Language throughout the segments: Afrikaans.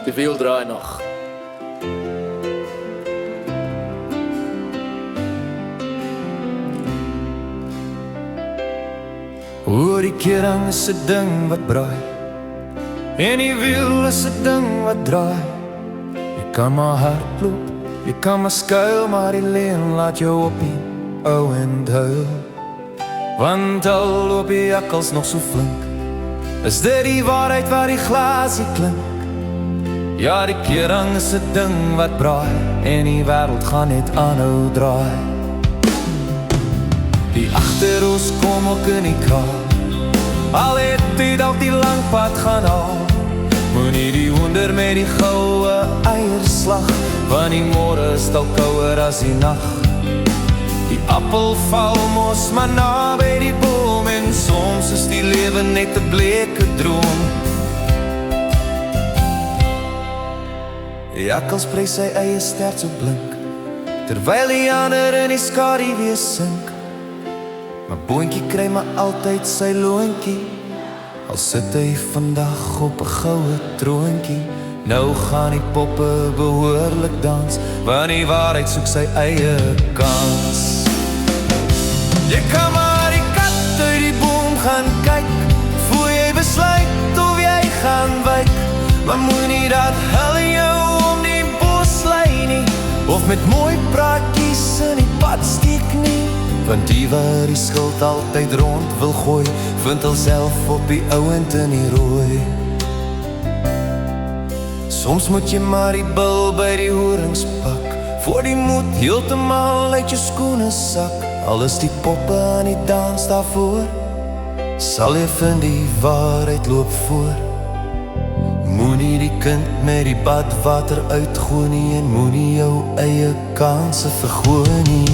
Die wiel draai nog. Oor die kering is 'n ding wat braai, en die wiel is 'n ding wat draai. Jy kan maar hardloop, jy kan maar skuil, maar die leuen laat jou op die ou en huil. Want al loop die jakkals nog so flink, is dit die waarheid waar die glasie klink. Ja, die kering is 'n ding wat braai, en die wêreld gaan net aanhou draai. Die agterroos kom ook in die kraal, al het dit al die lang pad gaan haal. Moenie die hoender met die goue eierslag, want die môre is al kouer as die nag. Die appel val mos maar naby die boom, en soms is die lewe net 'n bleke droom. Die jakkals prys sy eie stert so blink, terwyl die ander in die skadu weer sink. Maar boontjie kry maar altyd sy loontjie, al sit hy vandag op 'n goue troontjie. Nou gaan die poppe behoorlik dans, want die waarheid soek sy eie kans. Jy kan maar die kat uit die boom gaan kyk, voor jy besluit of jy gaan wyk. Maar moenie dat hel in jou om die bos lei nie, of met mooi praatjies in die pad steek nie. Want die wat die skuld altyd rond wil gooi, vind hulself op die ouend in die rooi. Soms moet jy maar die bil by die horings pak, voor die moed heeltemal uit jou skoene sak. Al is die poppe aan die dans daarvoor, sal jy vind die waarheid loop voor. Moenie die kind met die badwater uitgooi nie, en moenie jou eie kanse vergooi nie.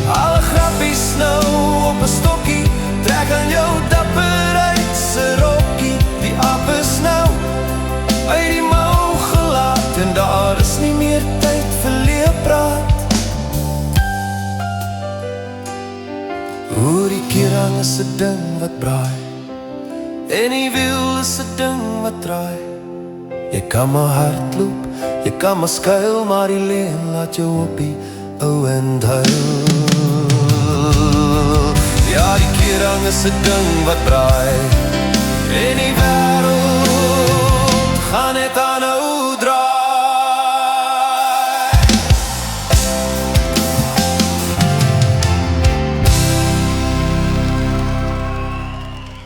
Alle grappies nou op 'n stokkie, trek aan jou dapperheid se rokkie. Die aap is nou uit die mou gelaat, en daar is nie meer tyd vir leerpraat. Oor die kering is 'n ding wat braai, en die wiel is 'n ding wat draai. Jy kan maar hardloop, jy kan maar skuil, maar die leuen laat jou op die ou en huil. Ja, die kering is 'n ding wat braai, en die wêreld gaan net